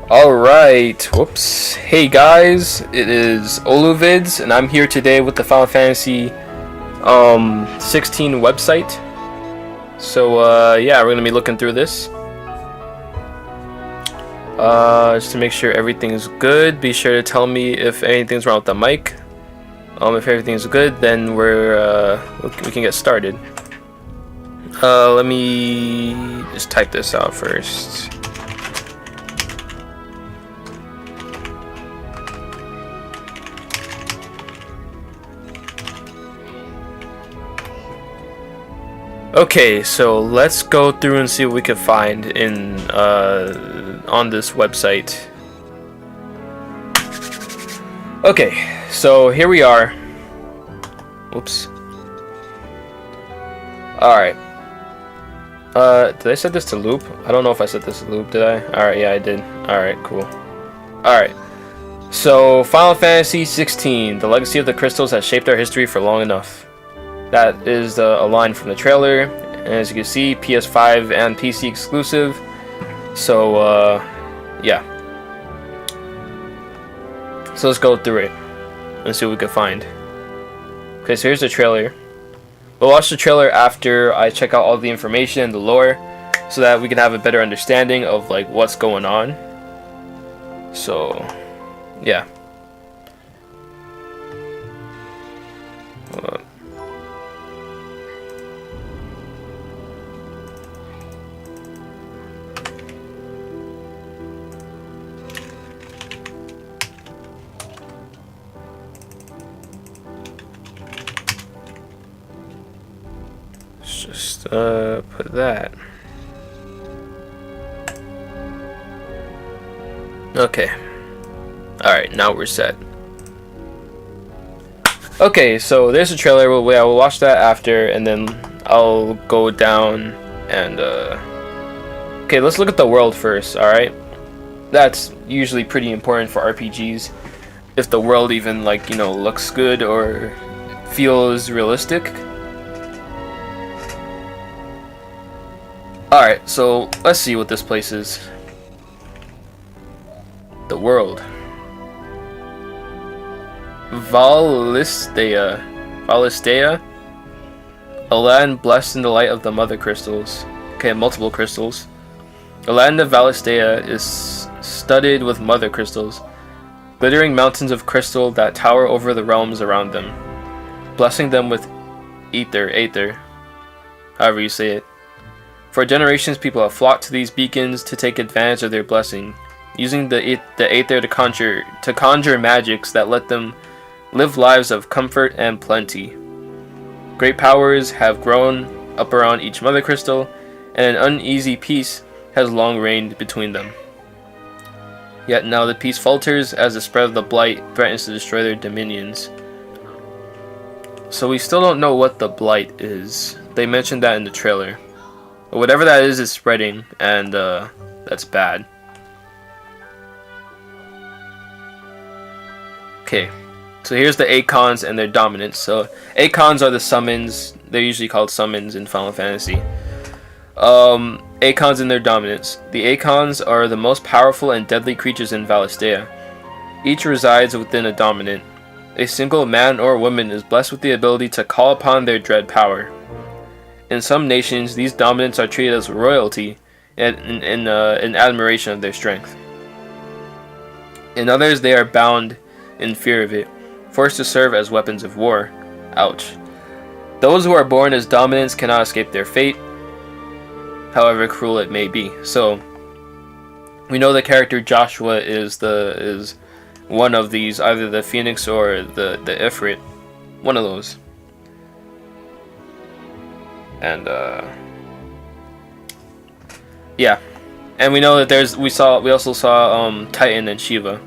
Alright, whoops. Hey guys, it is Oluvids, and I'm here today with the Final Fantasy 16 website. So, yeah, we're gonna be looking through this. Just to make sure everything's good, be sure to tell me if anything's wrong with the mic. If everything's good, then we can get started. Let me just type this out first. Okay, so let's go through and see what we can find in on this website. Okay, so here we are. Oops. Alright. Did I set this to loop? I don't know if I set this to loop, did I? Alright, yeah, I did. Alright, cool. Alright. So, Final Fantasy 16. The legacy of the crystals has shaped our history for long enough. That is a line from the trailer, and as you can see, PS5 and PC exclusive. So, yeah. So let's go through it and see what we can find. Okay, so here's the trailer. We'll watch the trailer after I check out all the information and the lore, so that we can have a better understanding of like what's going on. So, yeah. Hold on. Just put that. Okay. Alright, now we're set. Okay, so there's a trailer. We'll watch that after, and then I'll go down and okay, let's look at the world first, alright? That's usually pretty important for RPGs. If the world even, like, you know, looks good or feels realistic. Alright, so let's see what this place is. The world. Valistea. A land blessed in the light of the mother crystals. Okay, multiple crystals. The land of Valistea is studded with mother crystals, glittering mountains of crystal that tower over the realms around them, blessing them with aether, however you say it. For generations, people have flocked to these beacons to take advantage of their blessing, using the aether to conjure magics that let them live lives of comfort and plenty. Great powers have grown up around each mother crystal, and an uneasy peace has long reigned between them. Yet now the peace falters as the spread of the blight threatens to destroy their dominions. So we still don't know what the blight is. They mentioned that in the trailer. But whatever that is spreading, and that's bad. Okay, so here's the Acons and their dominance. So Acons are the summons. They're usually called summons in Final Fantasy. Acons and their dominance. The Acons are the most powerful and deadly creatures in Valistea. Each resides within a dominant. A single man or woman is blessed with the ability to call upon their dread power. In some nations, these dominants are treated as royalty and in admiration of their strength. In others, they are bound in fear of it, forced to serve as weapons of war. Ouch. Those who are born as dominants cannot escape their fate, however cruel it may be. So, we know the character Joshua is one of these, either the Phoenix or the Ifrit. One of those. And yeah, and we know that we also saw Titan and Shiva.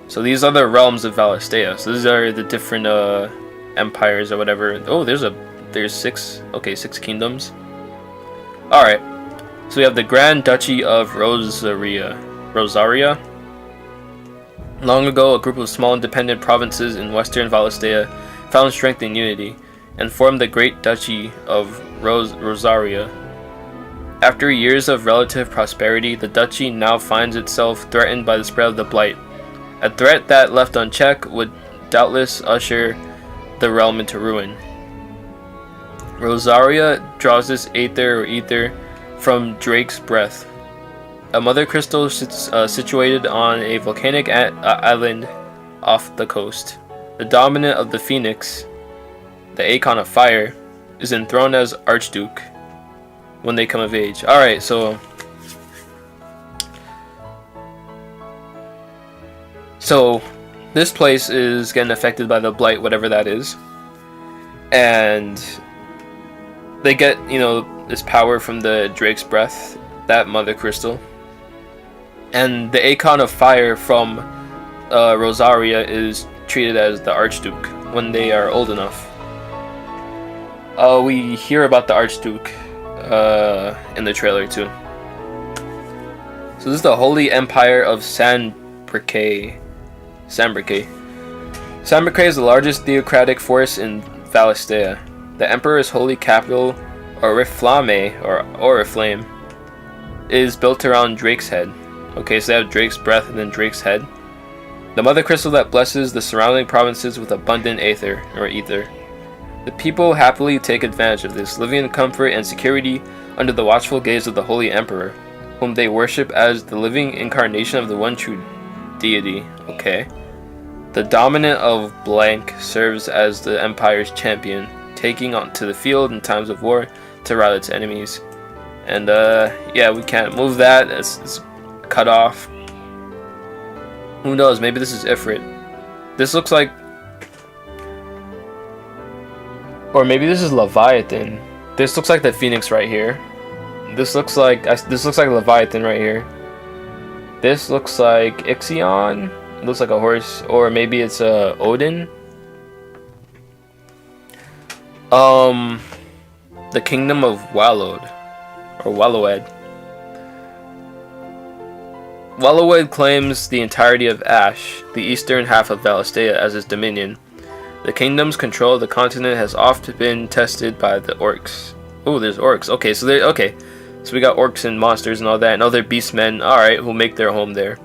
So these are the realms of Valistea. So these are the different empires or whatever. Oh, there's six. Okay, 6 kingdoms. All right. So we have the Grand Duchy of Rosaria. Long ago, a group of small independent provinces in western Valistea found strength in unity and formed the Great Duchy of Rosaria. After years of relative prosperity, the duchy now finds itself threatened by the spread of the blight. A threat that, left unchecked, would doubtless usher the realm into ruin. Rosaria draws this ether from Drake's breath, a mother crystal situated on a volcanic island off the coast. The dominant of the Phoenix, the Acon of Fire, is enthroned as Archduke when they come of age. Alright, so this place is getting affected by the blight, whatever that is. And they get, this power from the Drake's breath, that mother crystal. And the Acon of Fire from Rosaria is treated as the Archduke when they are old enough. We hear about the Archduke in the trailer too. So this is the Holy Empire of Sanbrake. Sanbrake is the largest theocratic force in Valistea. The Emperor's holy capital, Oriflame, is built around Drake's head. Okay, so they have Drake's breath and then Drake's head. The mother crystal that blesses the surrounding provinces with abundant ether. The people happily take advantage of this, living in comfort and security under the watchful gaze of the Holy Emperor, whom they worship as the living incarnation of the one true deity. Okay. The dominant of blank serves as the Empire's champion, taking on to the field in times of war to rout its enemies. And yeah, we can't move that. It's cut off. Who knows? Maybe this is Ifrit. This looks like, or maybe this is Leviathan. This looks like the Phoenix right here. This looks like Leviathan right here. This looks like Ixion. It looks like a horse, or maybe it's Odin. The Kingdom of Wallowed, or Wallowed. Wallowed claims the entirety of Ash, the eastern half of Valistea, as his dominion. The kingdom's control of the continent has often been tested by the orcs. Oh, there's orcs. Okay, so we got orcs and monsters and all that, and other beastmen, alright, who make their home there.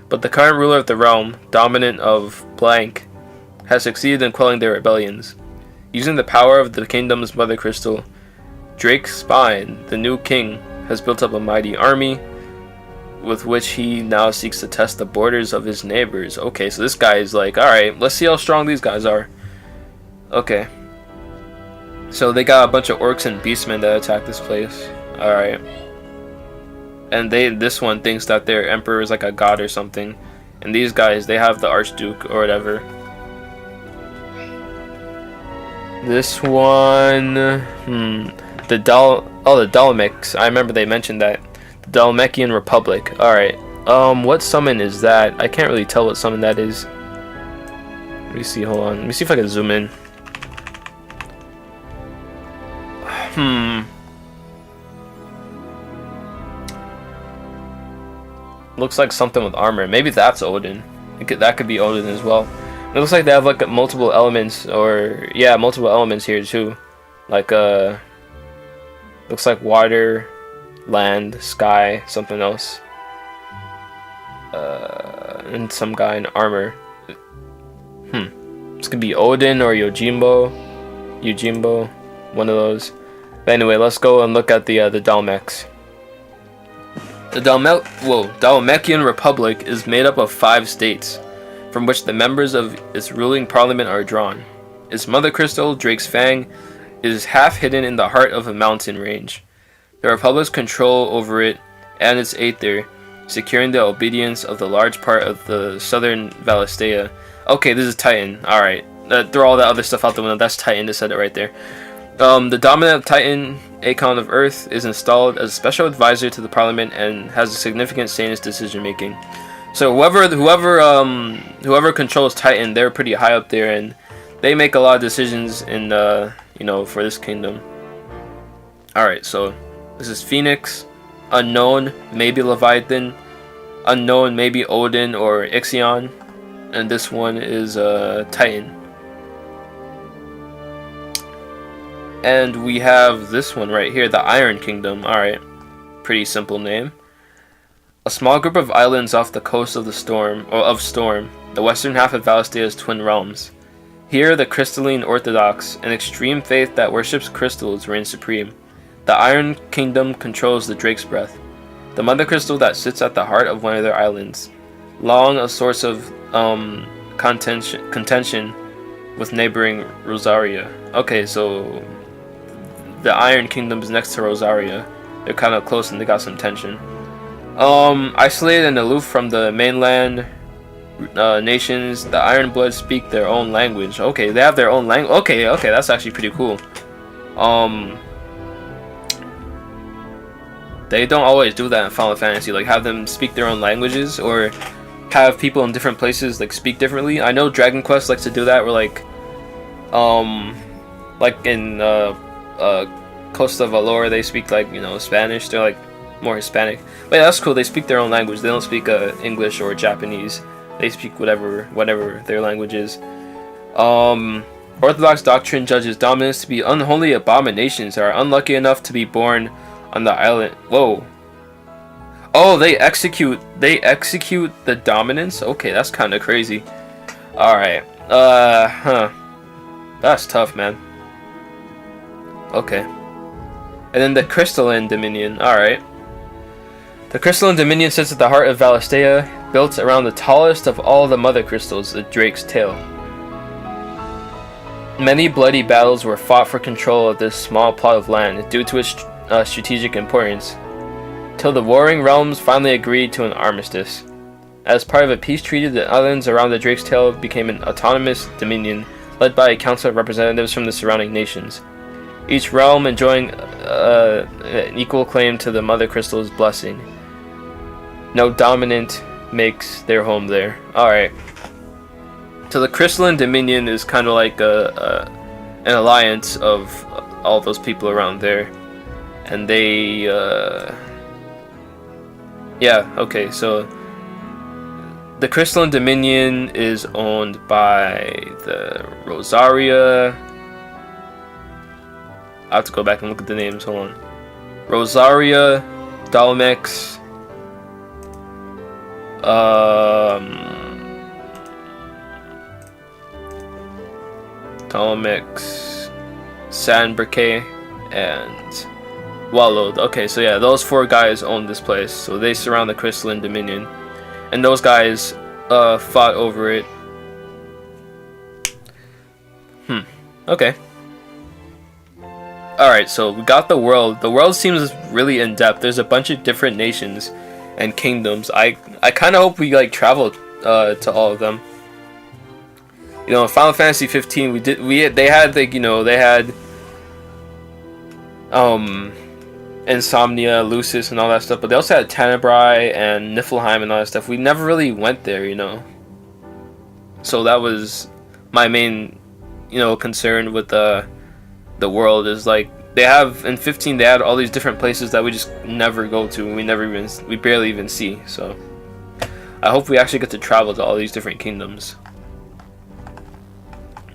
But the current ruler of the realm, dominant of blank, has succeeded in quelling their rebellions. Using the power of the kingdom's mother crystal, Drake's Spine, the new king, has built up a mighty army, with which he now seeks to test the borders of his neighbors. Okay, so this guy is like, alright, let's see how strong these guys are. Okay. So they got a bunch of orcs and beastmen that attack this place. Alright. And this one thinks that their emperor is like a god or something. And these guys, they have the Archduke or whatever. This one, the Dalmecs. I remember they mentioned that. The Dalmecian Republic. Alright. What summon is that? I can't really tell what summon that is. Let me see, hold on. Let me see if I can zoom in. Looks like something with armor. Maybe that's Odin. That could be Odin as well. It looks like they have like multiple elements, or yeah, multiple elements here too. Like looks like water, land, sky, something else. And some guy in armor. This could be Odin or Yojimbo, one of those. But anyway, let's go and look at the Dalmecs. The Dalmecian Republic is made up of 5 states, from which the members of its ruling parliament are drawn. Its mother crystal, Drake's Fang, is half hidden in the heart of a mountain range. The Republic's control over it and its aether, securing the obedience of the large part of the southern Valistea. Okay, this is Titan. Alright. Throw all that other stuff out the window. That's Titan. They said it right there. The dominant Titan, Acon of Earth, is installed as a special advisor to the parliament and has a significant say in its decision making. So whoever controls Titan, they're pretty high up there, and they make a lot of decisions in for this kingdom. Alright, so this is Phoenix, unknown, maybe Leviathan, unknown, maybe Odin or Ixion, and this one is Titan. And we have this one right here, the Iron Kingdom. Alright. pretty simple name. A small group of islands off the coast of Storm, the western half of Valistea's twin realms. Here, the crystalline orthodox, an extreme faith that worships crystals, reigns supreme. The Iron Kingdom controls the Drake's Breath, the mother crystal that sits at the heart of one of their islands, long a source of contention with neighboring Rosaria. Okay, so the Iron Kingdom is next to Rosaria. They're kind of close and they got some tension. Isolated and aloof from the mainland nations, the Ironbloods speak their own language. Okay, they have their own language. Okay, that's actually pretty cool. They don't always do that in Final Fantasy, like have them speak their own languages or have people in different places like speak differently. I know Dragon Quest likes to do that, where like in Costa Valor they speak like, you know, Spanish. They're like more Hispanic, but yeah, that's cool. They speak their own language. They don't speak English or Japanese. They speak whatever their language is. Orthodox doctrine judges dominance to be unholy abominations that are unlucky enough to be born on the island. Whoa. Oh, they execute the dominance? Okay, that's kind of crazy. Alright. That's tough, man. Okay. And then the Crystalline Dominion. Alright. The Crystalline Dominion sits at the heart of Valistea, built around the tallest of all the mother crystals, the Drake's Tail. Many bloody battles were fought for control of this small plot of land due to its strategic importance, till the warring realms finally agreed to an armistice. As part of a peace treaty, the islands around the Drake's Tail became an autonomous dominion led by a council of representatives from the surrounding nations, each realm enjoying an equal claim to the Mother Crystal's blessing. No dominant makes their home there. Alright. So the Crystalline Dominion is kind of like an alliance of all those people around there. And they, yeah, okay, so the Crystalline Dominion is owned by the Rosaria. I have to go back and look at the names, hold on. Rosaria, Dalmex, Dalmex, Sandbrique, and Wallowed. Okay, so yeah, those four guys own this place, so they surround the Crystalline Dominion, and those guys fought over it. Okay. Alright, so we got the world. The world seems really in depth. There's a bunch of different nations and kingdoms. I kind of hope we like travel to all of them. You know, in Final Fantasy 15, they had Insomnia, Lucis, and all that stuff, but they also had Tenebrae and Niflheim and all that stuff. We never really went there, you know. So that was my main, you know, concern with the world, is like they have in 15 they had all these different places that we just never go to, and we barely even see. So I hope we actually get to travel to all these different kingdoms.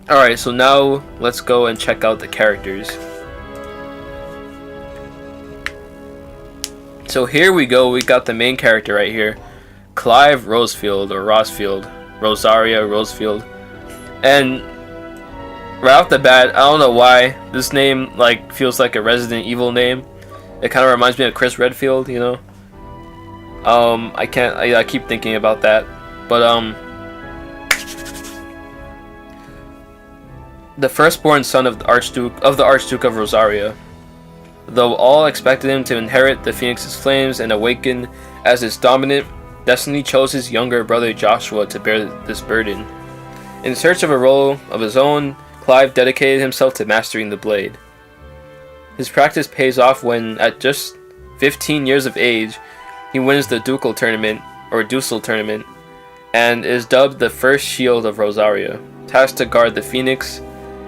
Alright, so now let's go and check out the characters. So here we go, we got the main character right here, Clive Rosefield, or Rosfield, Rosaria Rosefield. And right off the bat, I don't know why this name like feels like a Resident Evil name. It kind of reminds me of Chris Redfield, you know. I keep thinking about that, but the firstborn son of the Archduke of Rosaria. Though all expected him to inherit the Phoenix's flames and awaken as its dominant, destiny chose his younger brother Joshua to bear this burden. In search of a role of his own, Clive dedicated himself to mastering the blade. His practice pays off when, at just 15 years of age, he wins the Ducal tournament, or Ducal tournament, and is dubbed the first shield of Rosaria, tasked to guard the Phoenix,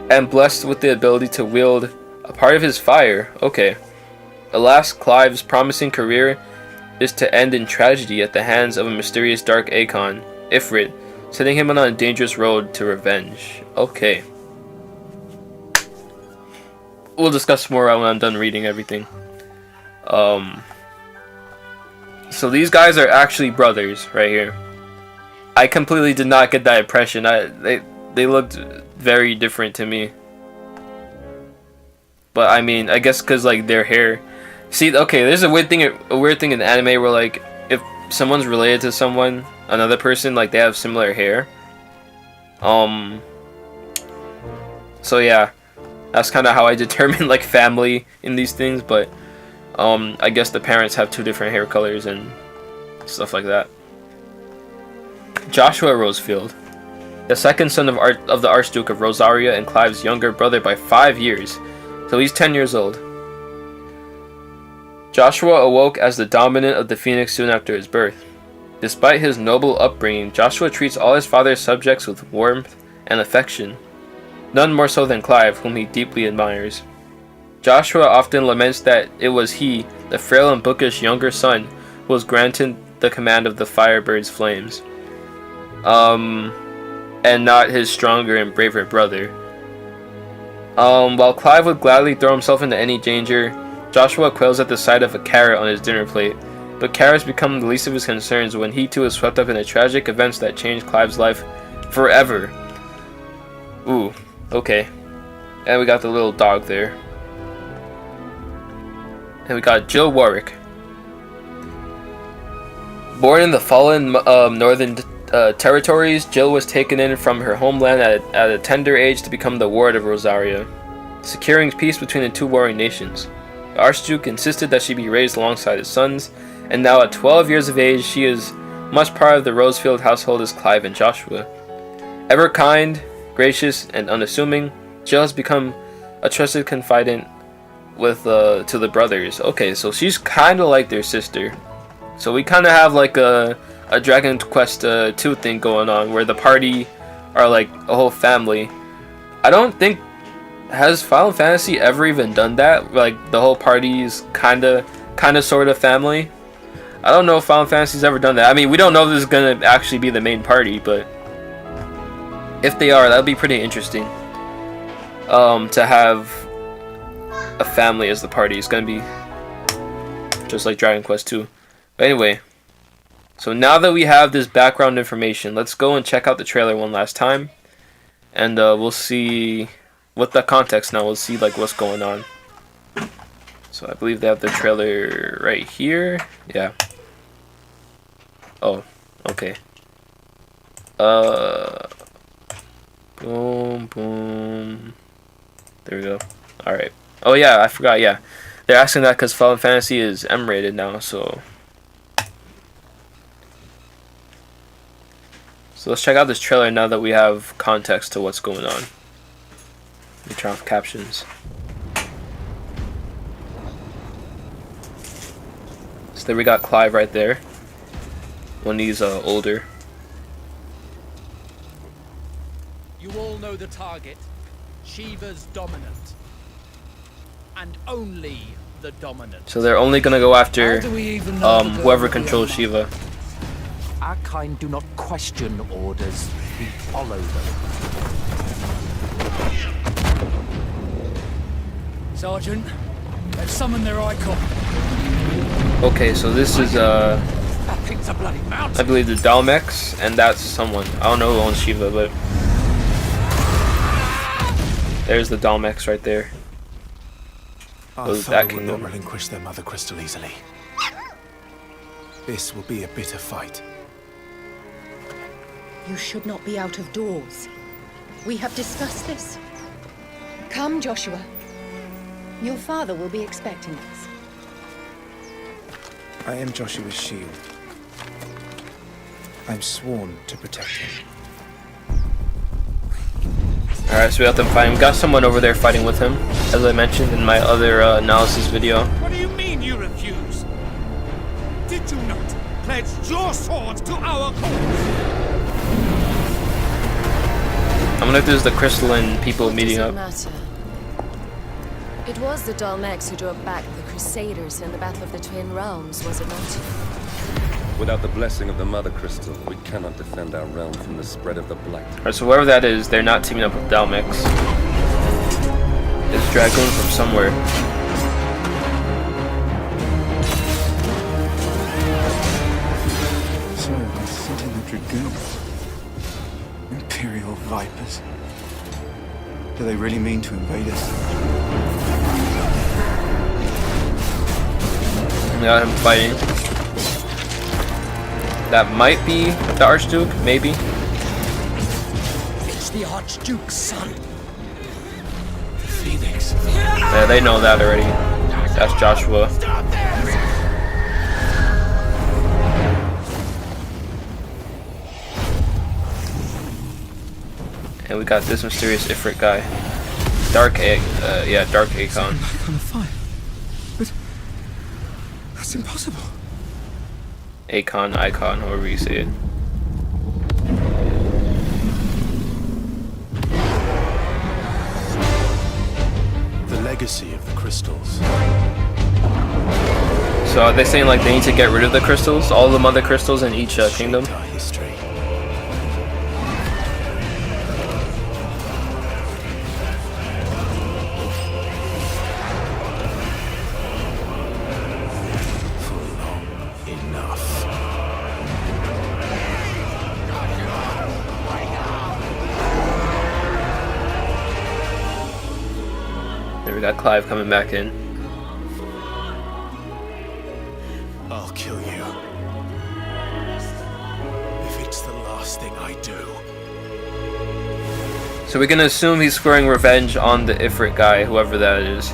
and blessed with the ability to wield a part of his fire. Okay. Alas, Clive's promising career is to end in tragedy at the hands of a mysterious dark Akon, Ifrit, setting him on a dangerous road to revenge. Okay. We'll discuss more when I'm done reading everything. So these guys are actually brothers right here. I completely did not get that impression. They looked very different to me. But I mean, I guess because like their hair. See, okay, there's a weird thing in anime where like if someone's related to someone, another person, like they have similar hair. So yeah, that's kind of how I determine like family in these things. But I guess the parents have 2 different hair colors and stuff like that. Joshua Rosefield, the second son of the Archduke of Rosaria and Clive's younger brother by 5 years, so he's 10 years old. Joshua awoke as the dominant of the Phoenix soon after his birth. Despite his noble upbringing, Joshua treats all his father's subjects with warmth and affection, none more so than Clive, whom he deeply admires. Joshua often laments that it was he, the frail and bookish younger son, who was granted the command of the Firebird's flames, and not his stronger and braver brother. While Clive would gladly throw himself into any danger, Joshua quails at the sight of a carrot on his dinner plate, but carrots become the least of his concerns when he too is swept up in the tragic events that changed Clive's life forever. Ooh, okay. And we got the little dog there. And we got Jill Warwick. Born in the fallen northern territories, Jill was taken in from her homeland at a tender age to become the ward of Rosaria, securing peace between the 2 warring nations. The Archduke insisted that she be raised alongside his sons, and now at 12 years of age, she is much part of the Rosefield household as Clive and Joshua. Ever kind, gracious, and unassuming, Jill has become a trusted confidant to the brothers. Okay, so she's kind of like their sister. So we kind of have like a Dragon Quest 2 thing going on, where the party are like a whole family. I don't think, has Final Fantasy ever even done that? Like the whole party is kind of sort of family. I don't know if Final Fantasy's ever done that. I mean, we don't know if this is gonna actually be the main party, but if they are, that would be pretty interesting. To have a family as the party is gonna be just like Dragon Quest 2. But anyway, so now that we have this background information, let's go and check out the trailer one last time, and we'll see with the context now. We'll see like what's going on. So I believe they have the trailer right here. Yeah. Oh, okay. Boom, boom. There we go. All right. Oh yeah, I forgot. Yeah, they're asking that because Final Fantasy is M-rated now. So let's check out this trailer now that we have context to what's going on. Let me turn off captions. So there we got Clive right there when he's older. You all know the target. Shiva's dominant. And only the dominant. So they're only gonna go after whoever controls Shiva. Our kind do not question orders, we follow them. Sergeant, they've summoned their icon. Okay, so this is That thing's a bloody mountain. I believe the Dalmex, and that's someone. I don't know who owns Shiva, but there's the Dalmex right there. Our that foe will kingdom. not relinquish their mother crystal easily. This will be a bitter fight. You should not be out of doors. We have discussed this. Come, Joshua. Your father will be expecting us. I am Joshua's shield. I'm sworn to protect him. Alright, so we got them fighting. We got someone over there fighting with him, as I mentioned in my other analysis video. What do you mean you refuse? Did you not pledge your sword to our cause? I'm gonna do the crystalline people meeting up. Matter. It was the Dalmex who drove back the Crusaders in the Battle of the Twin Realms, was it not? Without the blessing of the Mother Crystal, we cannot defend our realm from the spread of the Blight. Alright, so whoever that is, they're not teaming up with Dalmex. It's Dragoon from somewhere. Imperial vipers. Do they really mean to invade us? Got him fighting. That might be the Archduke, maybe. It's the Archduke's son. Phoenix. Yeah, they know that already. That's Joshua. Stop this! And we got this mysterious Ifrit guy. Dark Akon. Back on the fire. But that's impossible. Icon, however you say it. The legacy of the crystals. So are they saying like they need to get rid of the crystals, all the mother crystals in each kingdom? Shaped our history. For long enough. There we got Clive coming back in. I'll kill you. If it's the last thing I do. So we can assume he's squaring revenge on the Ifrit guy, whoever that is.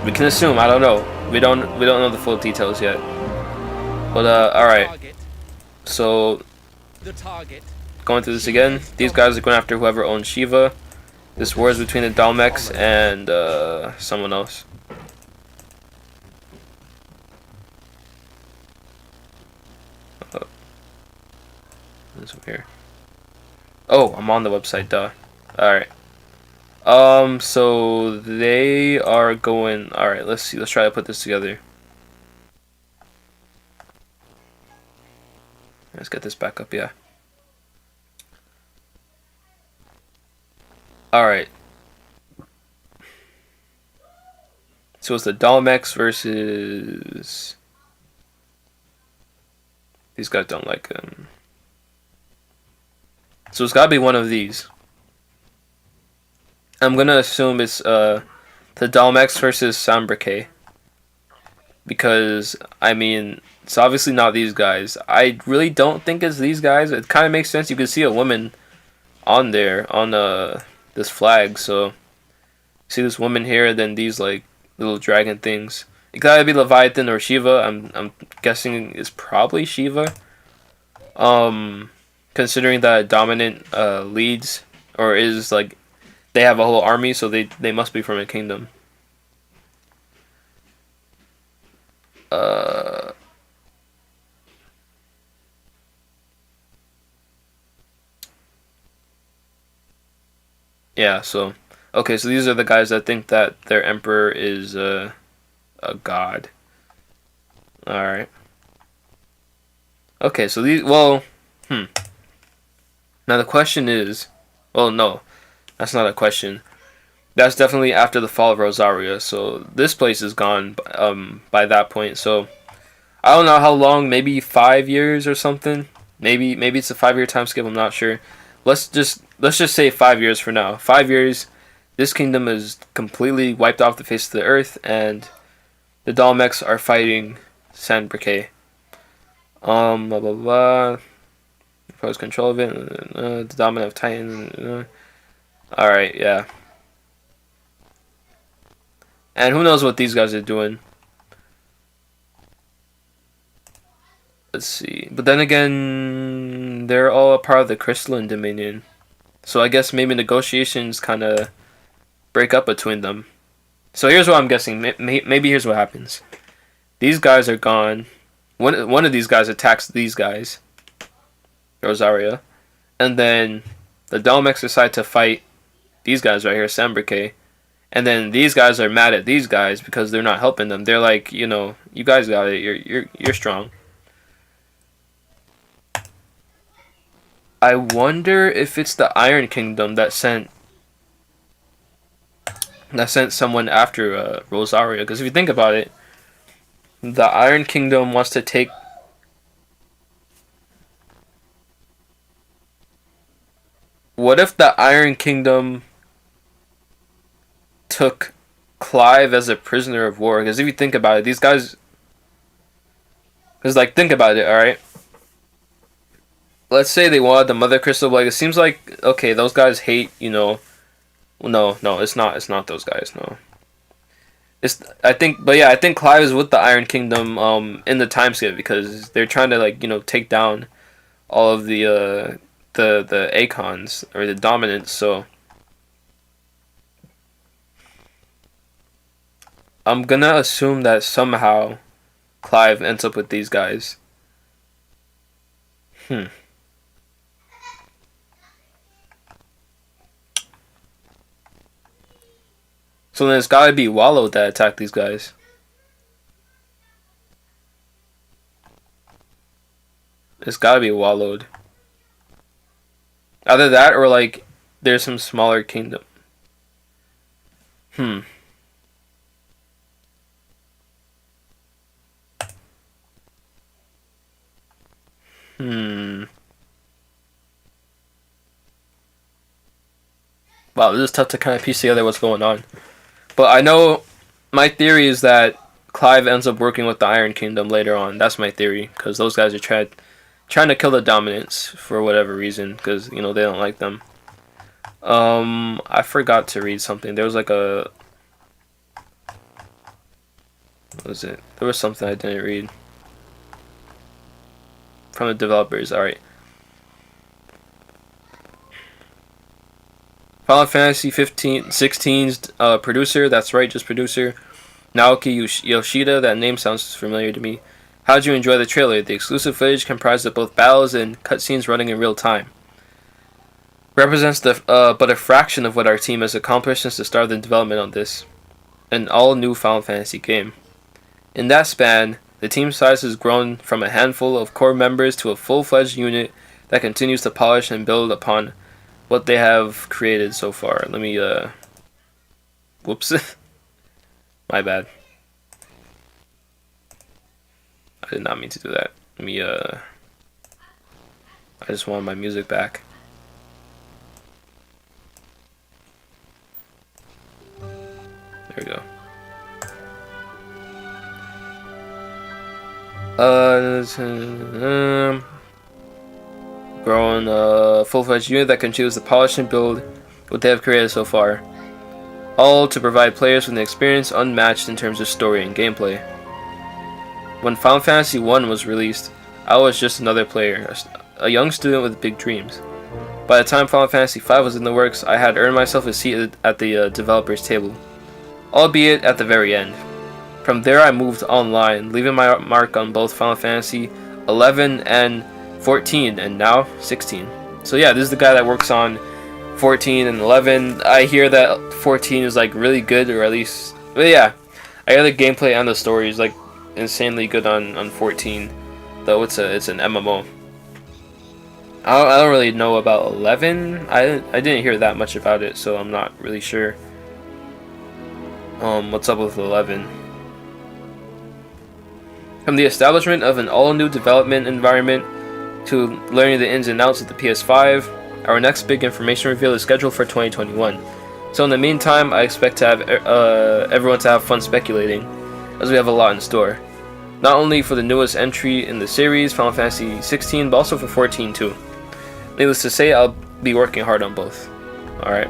We can assume, I don't know. We don't know the full details yet. But alright. So The target. going through this again. These guys are going after whoever owns Shiva. This war is between the Dalmex and someone else. This one here. Oh, I'm on the website, duh. Alright. So they are going. Alright, let's see. Let's try to put this together. Let's get this back up, yeah. Alright. So it's the Dalmex versus. These guys don't like him. So it's gotta be one of these. I'm gonna assume it's the Dalmex versus Sambrake. Because I mean it's obviously not these guys. I really don't think it's these guys. It kinda makes sense. You can see a woman on there on this flag, so see this woman here, then these like little dragon things. It gotta be Leviathan or Shiva. I'm guessing it's probably Shiva. Considering that dominant leads or is like they have a whole army, so they must be from a kingdom. Yeah, so okay, so these are the guys that think that their emperor is a god. All right. Okay, so these Now the question is, well, no, that's not a question. That's definitely after the fall of Rosaria. So this place is gone by that point. So I don't know how long, maybe 5 years or something. Maybe it's a 5-year time skip. I'm not sure. Let's just say 5 years for now. 5 years. This kingdom is completely wiped off the face of the earth, and the Dalmex are fighting Sanbrake. Blah blah blah. Propose control of it. The dominant of Titan. Alright, yeah. And who knows what these guys are doing. Let's see. But then again, they're all a part of the Crystalline Dominion. So I guess maybe negotiations kind of break up between them. So here's what I'm guessing. Maybe here's what happens. These guys are gone. One of these guys attacks these guys. Rosaria. And then the Dalmex decide to fight these guys right here, Sambrake. And then these guys are mad at these guys because they're not helping them. They're like, you know, you guys got it. You're strong. I wonder if it's the Iron Kingdom that sent someone after Rosaria. Because if you think about it, the Iron Kingdom wants to take What if the Iron Kingdom took Clive as a prisoner of war? Because if you think about it, these guys... Because, like, think about it, alright? Let's say they wanted the Mother Crystal, but, like, it seems like, okay, those guys hate, you know... No, it's not those guys, no. I think Clive is with the Iron Kingdom, in the time skip, because they're trying to, like, you know, take down all of the Acons, or the Dominants, so... I'm gonna assume that somehow Clive ends up with these guys. So then it's gotta be Wallow that attacked these guys. It's gotta be Wallowed. Either that or, like, there's some smaller kingdom. Wow, this is tough to kind of piece together what's going on. But I know my theory is that Clive ends up working with the Iron Kingdom later on. That's my theory, because those guys are trying to kill the Dominants for whatever reason, because, you know, they don't like them. I forgot to read something. There was like a... What was it? There was something I didn't read. From the developers, alright. Final Fantasy 16's producer, that's right, just producer, Naoki Yoshida, that name sounds familiar to me. How'd you enjoy the trailer? The exclusive footage comprised of both battles and cutscenes running in real time. Represents but a fraction of what our team has accomplished since the start of the development on this. An all-new Final Fantasy game. In that span, the team size has grown from a handful of core members to a full-fledged unit that continues to polish and build upon what they have created so far. Let me, whoops. My bad. I did not mean to do that. Let me, I just want my music back. There we go. Growing a full-fledged unit that can choose to polish and build what they have created so far. All to provide players with an experience unmatched in terms of story and gameplay. When Final Fantasy 1 was released, I was just another player, a young student with big dreams. By the time Final Fantasy 5 was in the works, I had earned myself a seat at the developer's table, albeit at the very end. From there I moved online, leaving my mark on both Final Fantasy 11 and 14, and now 16. So yeah, this is the guy that works on 14 and 11. I hear that 14 is like really good, or at least, but yeah, I hear the gameplay and the story is like insanely good on 14, though it's an MMO. I don't really know about 11. I didn't hear that much about it, so I'm not really sure what's up with 11. From the establishment of an all-new development environment to learning the ins and outs of the PS5, our next big information reveal is scheduled for 2021. So in the meantime, I expect to have everyone to have fun speculating, as we have a lot in store. Not only for the newest entry in the series, Final Fantasy 16, but also for 14 too. Needless to say, I'll be working hard on both. Alright.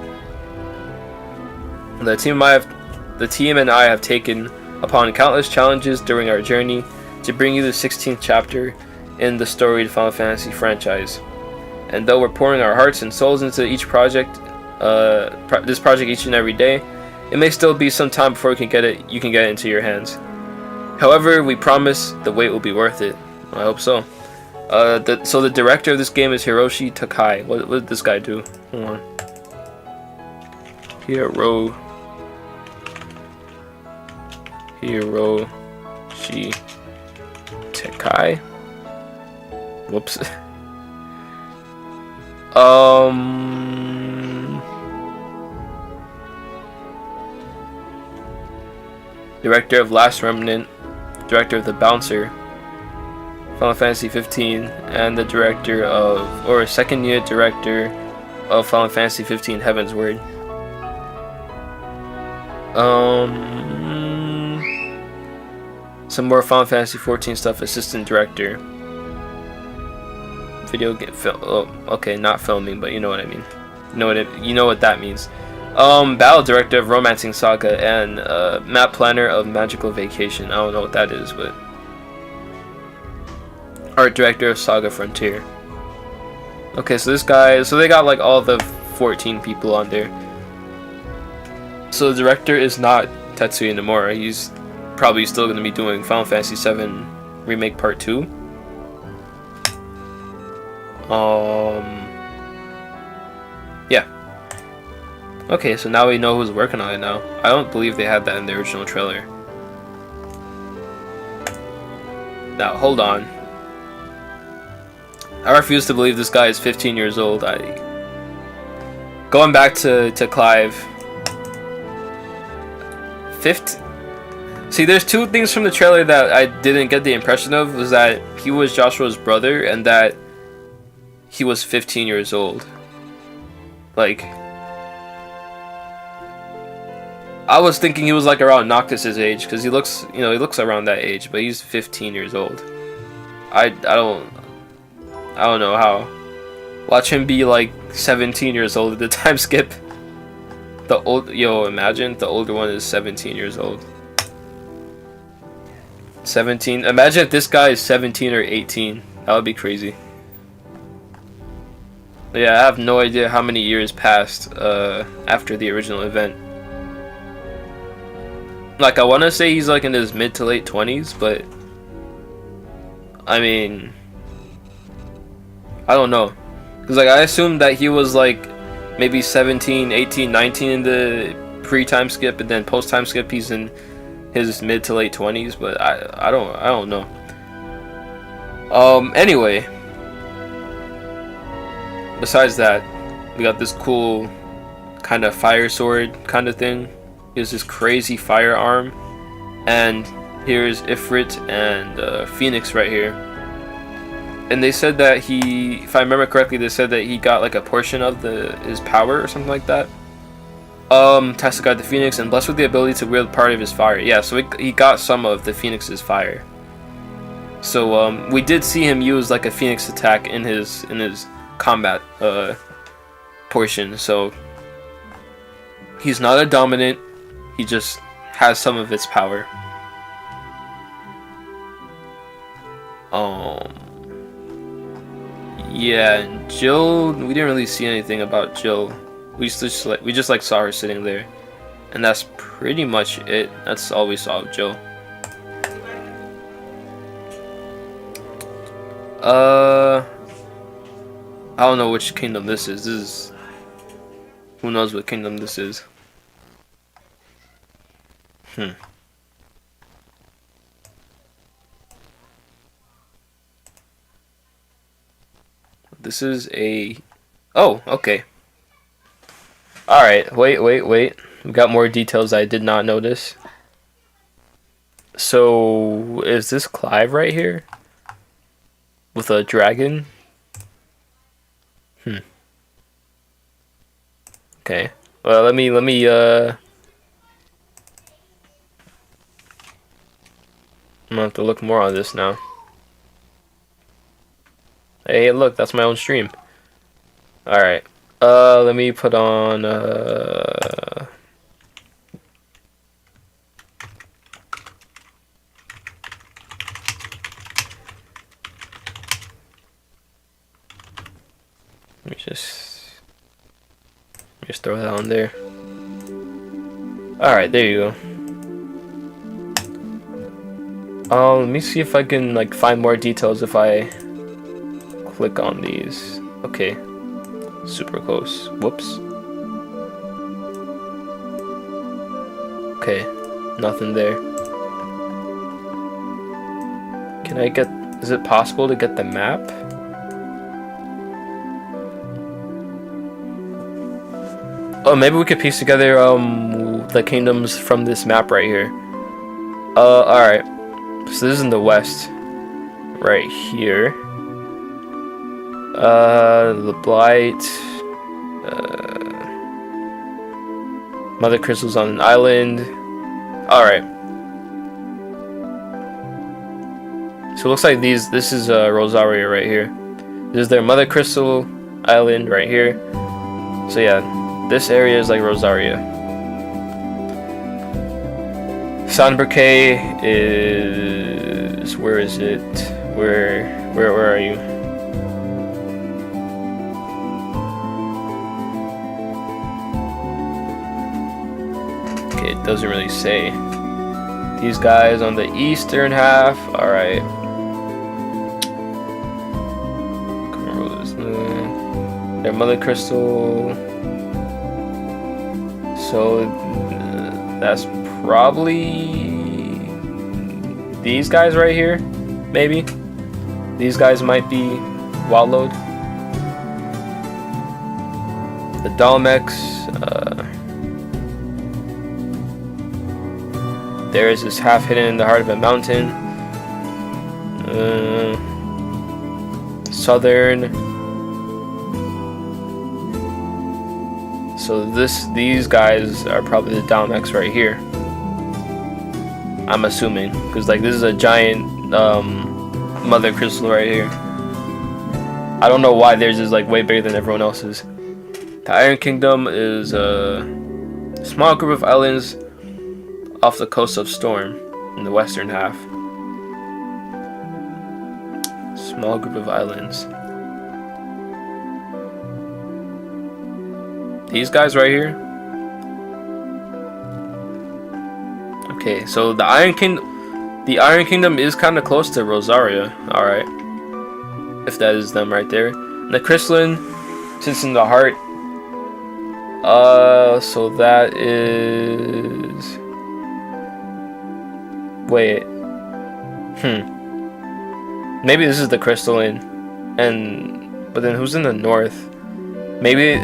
The team and I have taken upon countless challenges during our journey to bring you the 16th chapter in the storied Final Fantasy franchise. And though we're pouring our hearts and souls into each project, this project each and every day, it may still be some time before you can get it into your hands. However, we promise the wait will be worth it. I hope so. So the director of this game is Hiroshi Takai. What did this guy do? Hold on. Hiroshi Takai. Whoops. Director of Last Remnant, director of The Bouncer, Final Fantasy 15, and the director of, or second unit director of Final Fantasy 15 Heaven's Word. Some more Final Fantasy 14 stuff. Assistant director. Video game film. Oh, okay, not filming, but you know what I mean. You know what that means. Battle director of Romancing Saga and map planner of Magical Vacation. I don't know what that is, but art director of Saga Frontier. Okay, so this guy, so they got like all the 14 people on there. So the director is not Tetsuya Nomura. He's probably still going to be doing Final Fantasy VII Remake Part 2. Yeah. Okay, so now we know who's working on it now. I don't believe they had that in the original trailer. Now, hold on. I refuse to believe this guy is 15 years old. Going back to Clive. 15. See, there's two things from the trailer that I didn't get the impression of. Was that he was Joshua's brother and that he was 15 years old. Like, I was thinking he was like around Noctis's age because he looks around that age, but he's 15 years old. I don't know how. Watch him be like 17 years old at the time skip. Imagine the older one is 17 years old. 17. Imagine if this guy is 17 or 18. That would be crazy. But yeah, I have no idea how many years passed after the original event. Like, I want to say he's like in his mid to late 20s, but I mean, I don't know. Because like, I assumed that he was like maybe 17, 18, 19 in the pre-time skip, and then post-time skip he's in his mid to late 20s, but I don't know. Anyway, besides that, we got this cool kind of fire sword kind of thing. Here's this crazy firearm, and here's Ifrit and Phoenix right here. And they said that he, if I remember correctly, they said that he got like a portion of his power or something like that. Task got the Phoenix and blessed with the ability to wield part of his fire. Yeah, so he got some of the Phoenix's fire. So we did see him use like a Phoenix attack in his combat portion. So he's not a dominant. He just has some of its power. Yeah, and Jill, we didn't really see anything about Jill. We just saw her sitting there, and that's pretty much it. That's all we saw of Jill. I don't know which kingdom this is. Who knows what kingdom this is? This is a... Oh, okay. Alright, wait. We got more details I did not notice. So, is this Clive right here? With a dragon? Okay. Well, let me I'm gonna have to look more on this now. Hey, look, that's my own stream. Alright. Let me put on, let me just throw that on there. Alright, there you go. Let me see if I can, like, find more details if I click on these. Okay. Super close. Whoops. Okay. Nothing there. Can I get... Is it possible to get the map? Oh, maybe we could piece together the kingdoms from this map right here. Alright. So this is in the west. Right here. The Blight. Mother crystals on an island. Alright. So it looks like this is Rosaria right here. This is their Mother Crystal Island right here. So yeah, this area is like Rosaria. Sanberke is... where is it? Where are you? Okay, it doesn't really say. These guys on the eastern half. Alright. Their Mother Crystal. So that's probably these guys right here. Maybe these guys might be wallowed. The Dalmex. There is this half hidden in the heart of a mountain. Southern. So these guys are probably the Dalmex right here. I'm assuming, because like this is a giant Mother Crystal right here. I don't know why theirs is like way bigger than everyone else's. The Iron Kingdom is a small group of islands off the coast of Storm in the western half. Small group of islands. These guys right here. Okay, so the Iron Kingdom is kind of close to Rosaria. All right, if that is them right there. And the crystalline sits in the heart. So that is. Wait. Maybe this is the crystalline, but then who's in the north? Maybe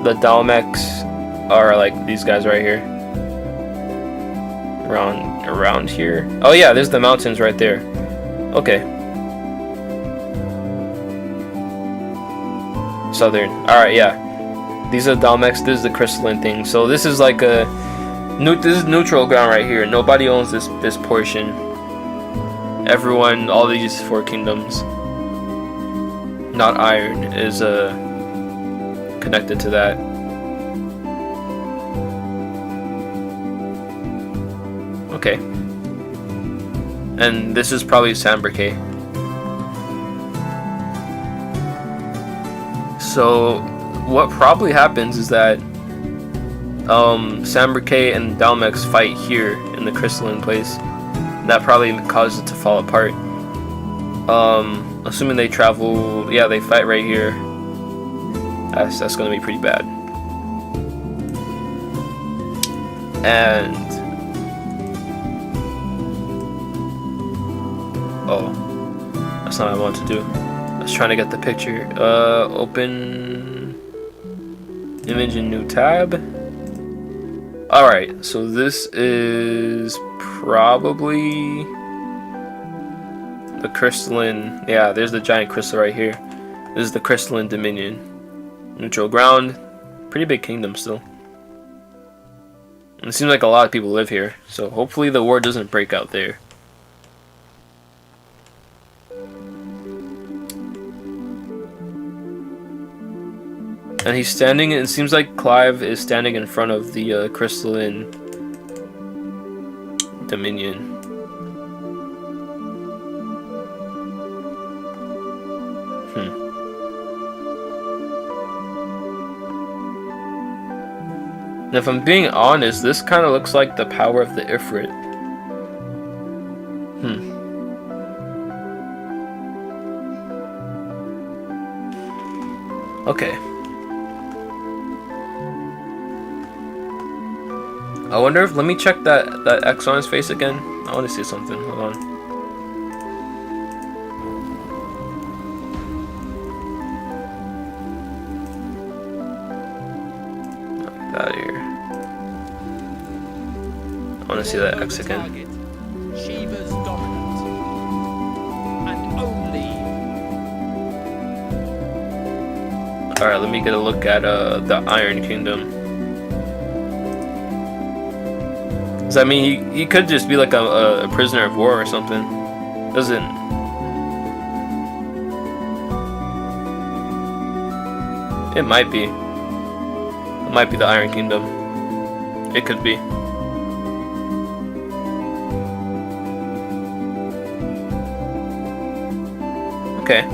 the Dalmex are like these guys right here. Around here. Oh yeah, there's the mountains right there. Okay. Southern. Alright, yeah. These are Dalmex, this is the crystalline thing. So this is like this is neutral ground right here. Nobody owns this portion. Everyone, all these 4 kingdoms, not iron, is connected to that. Okay. And this is probably Sanberke. So what probably happens is that Sanberke and Dalmex fight here in the crystalline place. That probably causes it to fall apart. Assuming they travel, yeah, they fight right here. That's gonna be pretty bad. And oh, that's not what I want to do. I was trying to get the picture. Open image in new tab. Alright, so this is probably the crystalline. Yeah, there's the giant crystal right here. This is the crystalline dominion. Neutral ground. Pretty big kingdom still. And it seems like a lot of people live here, so hopefully the war doesn't break out there. And he's standing, it seems like Clive is standing in front of the crystalline dominion. And if I'm being honest, this kind of looks like the power of the Ifrit. Okay. I wonder if, let me check that X on his face again. I want to see something. Hold on. Get out of here. I want to see that X again. Shiva's dominant. And only. Alright, let me get a look at the Iron Kingdom. Cause I mean, he could just be like a prisoner of war or something. Doesn't. It might be. It might be the Iron Kingdom. It could be. Okay.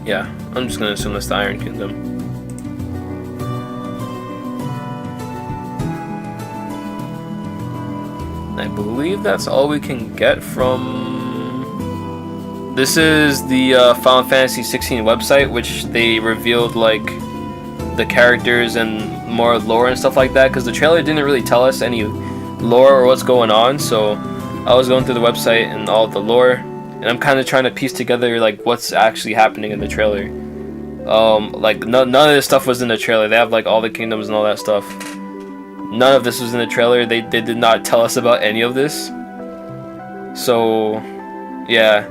Yeah, I'm just gonna assume that's the Iron Kingdom. I believe that's all we can get from... This is the Final Fantasy XVI website, which they revealed like the characters and more lore and stuff like that, because the trailer didn't really tell us any lore or what's going on. So I was going through the website and all the lore, and I'm kind of trying to piece together like what's actually happening in the trailer. Like none of this stuff was in the trailer. They have like all the kingdoms and all that stuff. None of this was in the trailer. They did not tell us about any of this. So, yeah.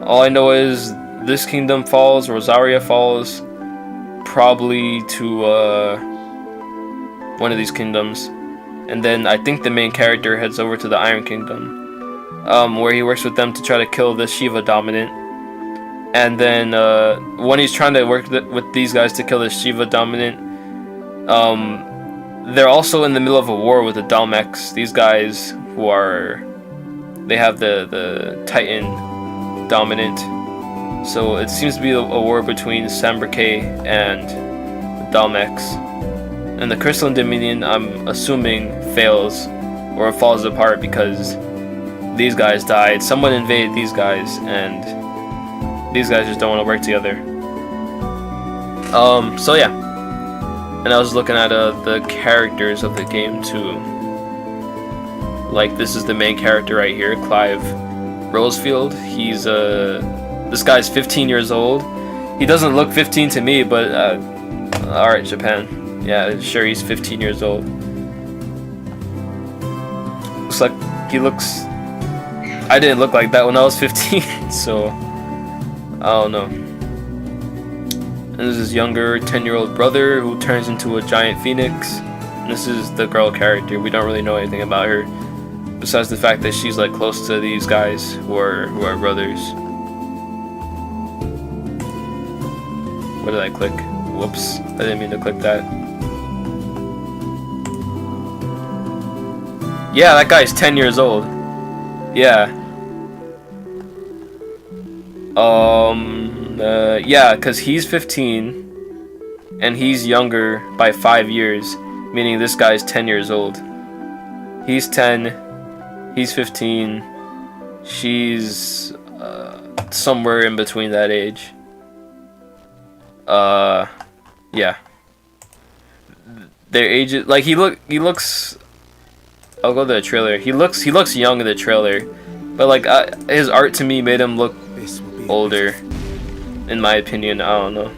All I know is this kingdom falls, Rosaria falls, probably to one of these kingdoms. And then I think the main character heads over to the Iron Kingdom, where he works with them to try to kill the Shiva dominant. And then when he's trying to work with these guys to kill the Shiva dominant, they're also in the middle of a war with the Dalmex. These guys who are, they have the Titan dominant. So it seems to be a war between Sambrake and the Dalmex. And the Crystalline Dominion, I'm assuming, fails or falls apart because these guys died. Someone invaded these guys, and these guys just don't want to work together. So yeah. And I was looking at the characters of the game too. Like, this is the main character right here, Clive Rosefield. He's this guy's 15 years old. He doesn't look 15 to me, but alright, Japan. Yeah, sure, he's 15 years old. Looks like he looks... I didn't look like that when I was 15, so I don't know. And this is his younger 10-year-old brother who turns into a giant phoenix. And this is the girl character. We don't really know anything about her, besides the fact that she's like close to these guys who are brothers. What did I click? Whoops, I didn't mean to click that. Yeah, that guy's 10 years old. Yeah. Yeah, because he's 15 and he's younger by 5 years, meaning this guy's 10 years old. He's 10, he's 15, she's somewhere in between that age. Yeah. Their ages, like he looks. I'll go to the trailer. He looks young in the trailer, but like his art to me made him look older. In my opinion, I don't know.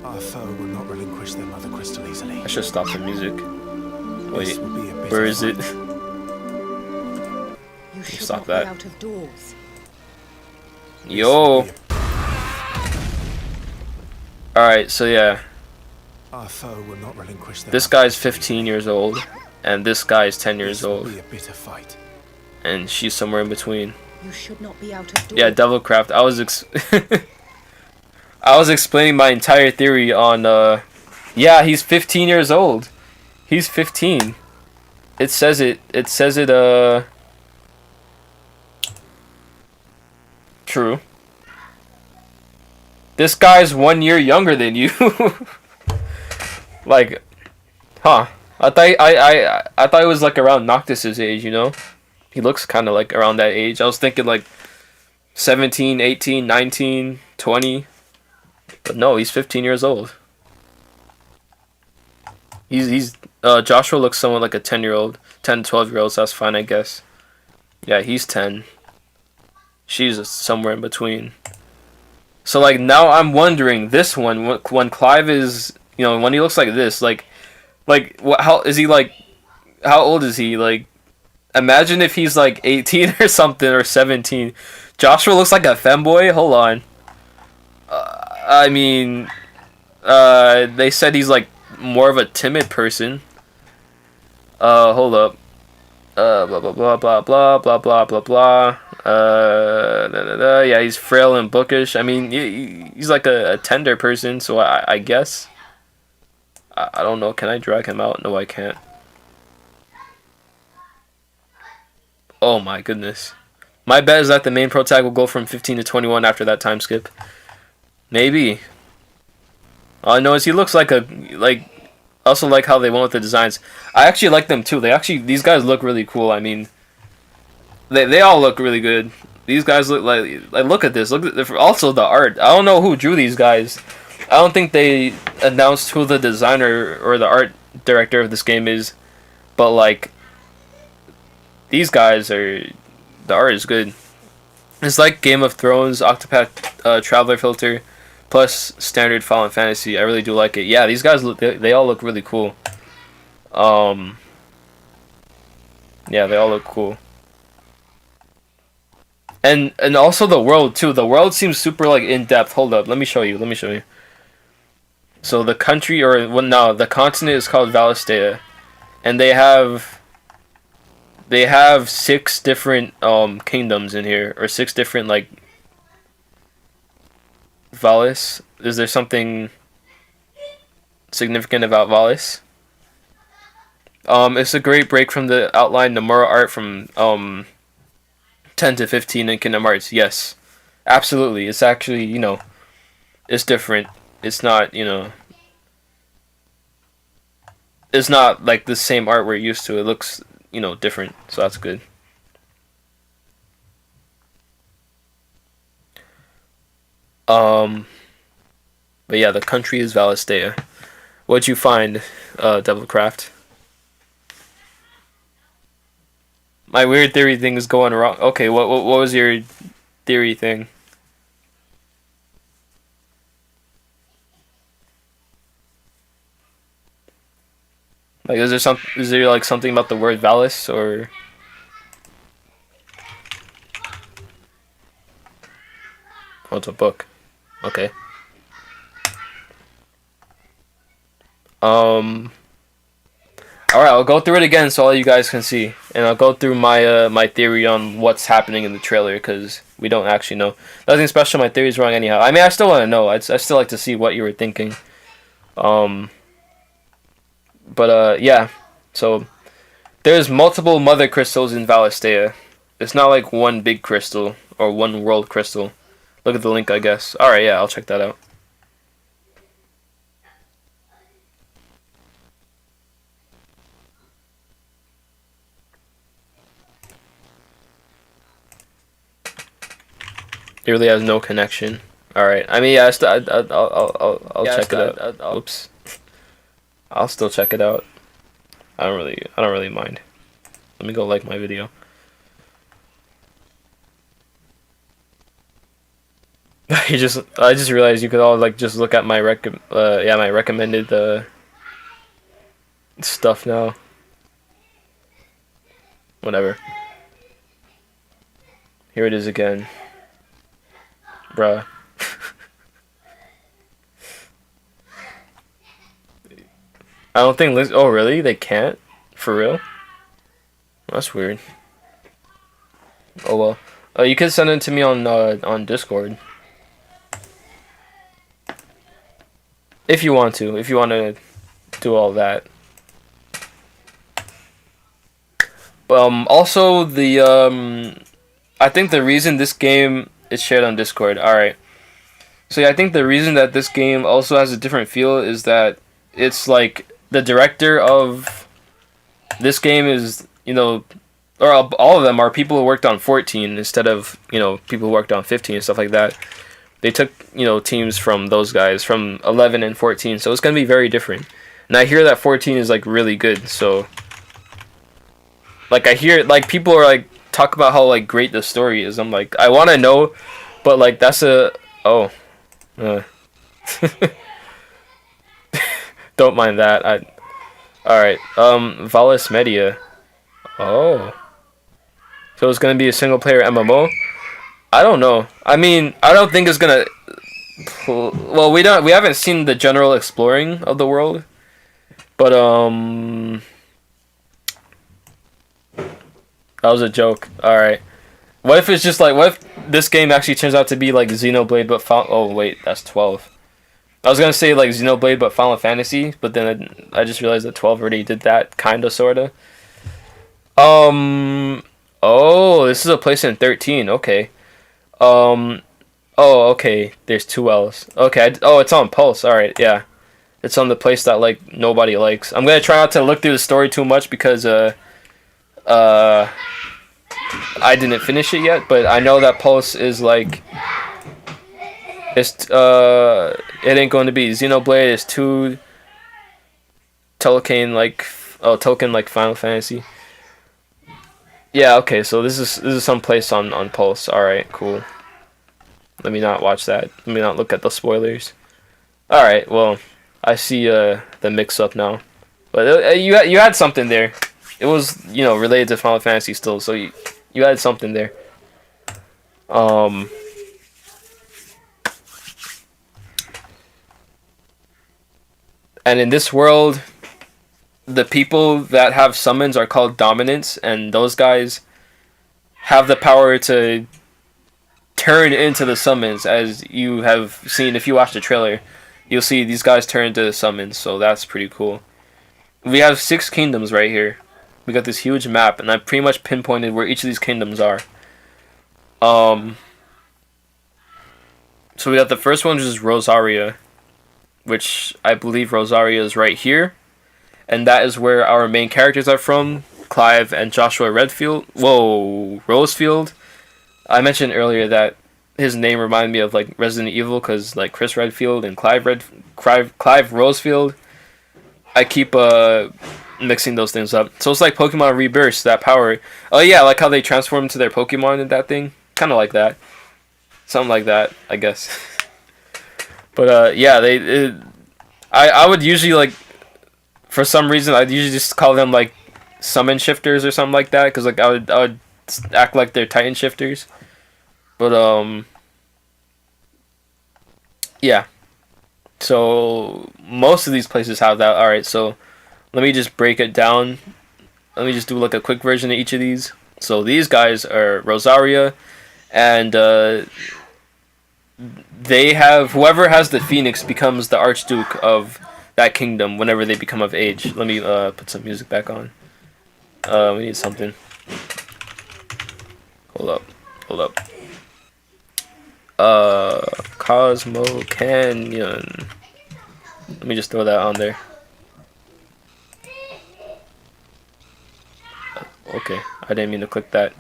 Our foe will not relinquish their mother crystal easily. I should stop the music. Wait, where is it? You should Stop not that. be out of doors. Yo. Alright, so yeah. Our foe will not relinquish their This guy's 15 years old, and this guy's 10 years This will old, be a bitter fight. and she's somewhere in between. You should not be out of doors. Yeah, Devilcraft. I was explaining my entire theory on yeah, he's 15 years old. He's 15. It says it true. This guy's 1 year younger than you. Like, huh. I thought it was like around Noctis's age, you know? He looks kind of like around that age. I was thinking like 17, 18, 19, 20. But no, he's 15 years old. He's Joshua looks somewhat like a 10-year-old, 10 to 12-year-old, so that's fine, I guess. Yeah, he's 10. She's somewhere in between. So like now I'm wondering, this one, when Clive is you know, when he looks like this, how is he like? How old is he? Like, imagine if he's like 18 or something or 17. Joshua looks like a femboy. Hold on. I mean, they said he's like more of a timid person. Hold up. Blah blah blah blah blah blah blah blah blah. Yeah, he's frail and bookish. I mean, he's like a tender person, so I guess. I don't know. Can I drag him out? No, I can't. Oh my goodness. My bet is that the main pro tag will go from 15 to 21 after that time skip. Maybe. All I know is he looks like also like how they went with the designs. I actually like them too. These guys look really cool. I mean, they all look really good. These guys look like look at this. Also the art. I don't know who drew these guys. I don't think they announced who the designer or the art director of this game is, but like these guys are, the art is good. It's like Game of Thrones, Octopath Traveler filter, plus standard Final Fantasy. I really do like it. Yeah, these guys look, they all look really cool. Yeah, they all look cool. And also the world too. The world seems super like in depth. Hold up, let me show you. So the country, or well, no, the continent is called Valistea, and they have 6 different kingdoms in here, or 6 different like Valis. Is there something significant about Valis? It's a great break from the outline Nomura art from 10 to 15 in Kingdom Hearts. Yes, absolutely. It's actually, you know, it's different. It's not, you know, it's not like the same art we're used to. It looks, you know, different, so that's good. But yeah, the country is Valistea. What'd you find, Devilcraft? My weird theory thing is going wrong. Okay, what was your theory thing? Like, is there like something about the word Valis, or? Oh, it's a book. Okay. Alright, I'll go through it again so all you guys can see. And I'll go through my my theory on what's happening in the trailer, because we don't actually know. Nothing special, my theory's wrong anyhow. I mean, I still want to know. I still like to see what you were thinking. Yeah. So, there's multiple mother crystals in Valistea. It's not like one big crystal, or one world crystal. Look at the link, I guess. Alright, yeah, I'll check that out. It really has no connection. Alright, I mean, yeah, I'll check it out. Oops. I'll still check it out. I don't really mind. Let me go like my video. I just realized you could all like just look at my my recommended stuff now. Whatever. Here it is again. Bruh. I don't think oh really? They can't? For real? That's weird. Oh well. You can send it to me on Discord. If you want to. If you want to do all that. Also the I think the reason this game is shared on Discord. Alright. So yeah, I think the reason that this game also has a different feel is that it's like the director of this game is, you know, or all of them are people who worked on 14 instead of, you know, people who worked on 15 and stuff like that. They took, you know, teams from those guys from 11 and 14, so it's gonna be very different. And I hear that 14 is like really good, so like I hear like people are like talk about how like great the story is. I'm like, I want to know, but like that's a Don't mind that. Alright, Valis Media. Oh. So it's gonna be a single player MMO? I don't know. I mean, I don't think it's gonna... Well, we haven't seen the general exploring of the world. But, that was a joke. Alright. What if it's just like... What if this game actually turns out to be like Xenoblade but... Oh, wait. That's 12. I was gonna say like Xenoblade but Final Fantasy, but then I just realized that 12 already did that, kinda, sorta. Oh, this is a place in 13. Okay. Oh, okay. There's 2 L's. Okay. Oh, it's on Pulse. All right. Yeah. It's on the place that like nobody likes. I'm gonna try not to look through the story too much because I didn't finish it yet, but I know that Pulse is like it ain't going to be Xenoblade. It's too Tolkien like Final Fantasy. Yeah, okay, so this is some place on Pulse. Alright, cool. Let me not watch that. Let me not look at the spoilers. Alright, well, I see the mix-up now. But you had something there. It was, related to Final Fantasy still, so you had something there. And in this world, the people that have summons are called dominants, and those guys have the power to turn into the summons, as you have seen if you watch the trailer. You'll see these guys turn into the summons, so that's pretty cool. We have 6 kingdoms right here. We got this huge map, and I pretty much pinpointed where each of these kingdoms are. So we got the first one, which is Rosaria, which I believe Rosaria is right here. And that is where our main characters are from, Clive and Joshua Rosefield. I mentioned earlier that his name reminded me of like Resident Evil, because like Chris Redfield and Clive Rosefield. I keep mixing those things up. So it's like Pokemon Rebirth, that power. Oh yeah, like how they transform into their Pokemon in that thing. Kind of like that. Something like that, I guess. But yeah, I would usually like, for some reason, I'd usually just call them like summon shifters or something like that, because like I would act like they're Titan shifters. But yeah. So most of these places have that. All right, so let me just break it down. Let me just do like a quick version of each of these. So these guys are Rosaria, and they have, whoever has the Phoenix becomes the Archduke of that kingdom whenever they become of age. Let me put some music back on. We need something. Hold up. Cosmo Canyon. Let me just throw that on there. Okay, I didn't mean to click that.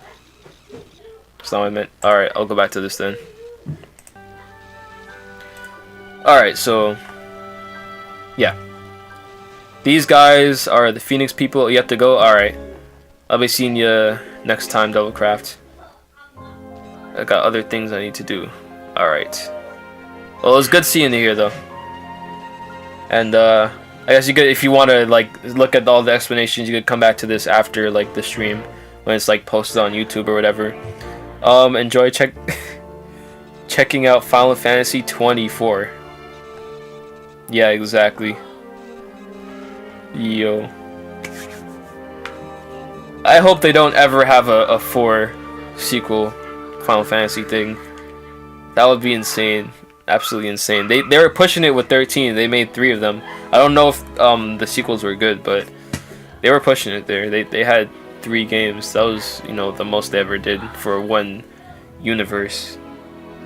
That's not what I meant. Alright, I'll go back to this then. Alright, so yeah. These guys are the Phoenix people. You have to go. Alright. I'll be seeing you next time, Doublecraft. I got other things I need to do. Alright. Well, it was good seeing you here, though. And, I guess you could, if you want to, like, look at all the explanations, you could come back to this after, like, the stream. When it's, like, posted on YouTube or whatever. Enjoy checking out Final Fantasy 24. Yeah, exactly. Yo. I hope they don't ever have a 4 sequel Final Fantasy thing. That would be insane. Absolutely insane. They were pushing it with 13. They made 3 of them. I don't know if the sequels were good, but they were pushing it there. They had 3 games. That was, the most they ever did for one universe.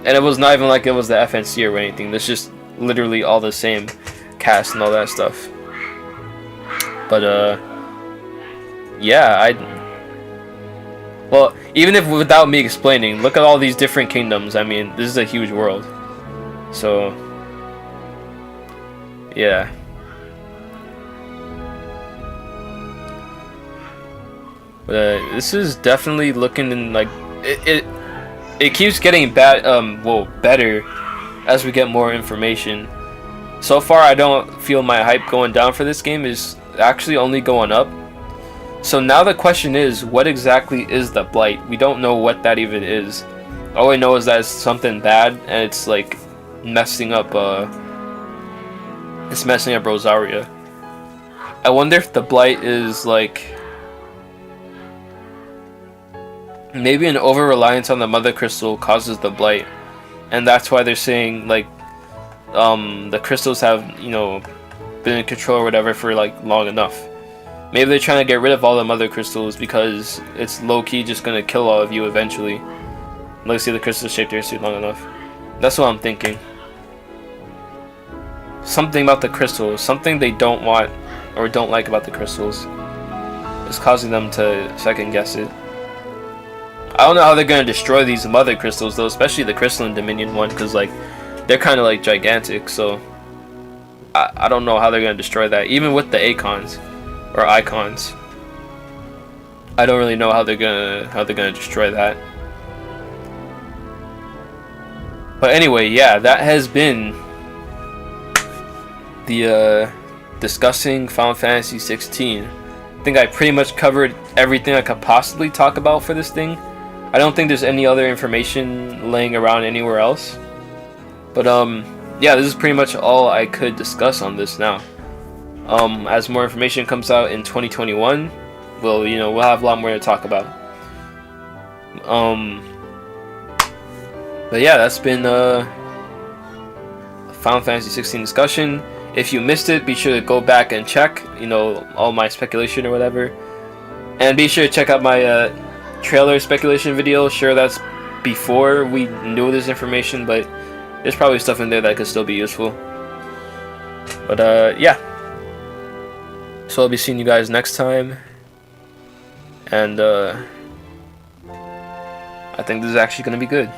And it was not even like it was the FNC or anything. It's just literally all the same cast and all that stuff. But yeah, well, even if without me explaining, look at all these different kingdoms. I mean, this is a huge world. So yeah. But this is definitely looking in like it keeps getting better as we get more information. So far, I don't feel my hype going down for this game is actually only going up. So now the question is, what exactly is the Blight? We don't know what that even is. All we know is that it's something bad, and it's like messing up Rosaria. I wonder if the Blight is like maybe an over-reliance on the Mother Crystal causes the Blight, and that's why they're saying like the crystals have, you know, been in control or whatever for like long enough. Maybe they're trying to get rid of all the Mother Crystals because it's low-key just gonna kill all of you eventually. Let's see the crystals shape their suit long enough. That's what I'm thinking. Something about the crystals, something they don't want or don't like about the crystals is causing them to second guess it. I don't know how they're gonna destroy these Mother Crystals though, especially the Crystalline Dominion one, because like they're kind of like gigantic. So I don't know how they're gonna destroy that, even with the Icons. I don't really know how they're gonna destroy that. But anyway, yeah, that has been the discussing Final Fantasy 16. I think I pretty much covered everything I could possibly talk about for this thing. I don't think there's any other information laying around anywhere else. But yeah, this is pretty much all I could discuss on this now. As more information comes out in 2021, we'll have a lot more to talk about. But yeah, that's been Final Fantasy 16 discussion. If you missed it, be sure to go back and check, all my speculation or whatever. And be sure to check out my trailer speculation video. Sure, that's before we knew this information, but there's probably stuff in there that could still be useful. But yeah. So I'll be seeing you guys next time. And I think this is actually going to be good.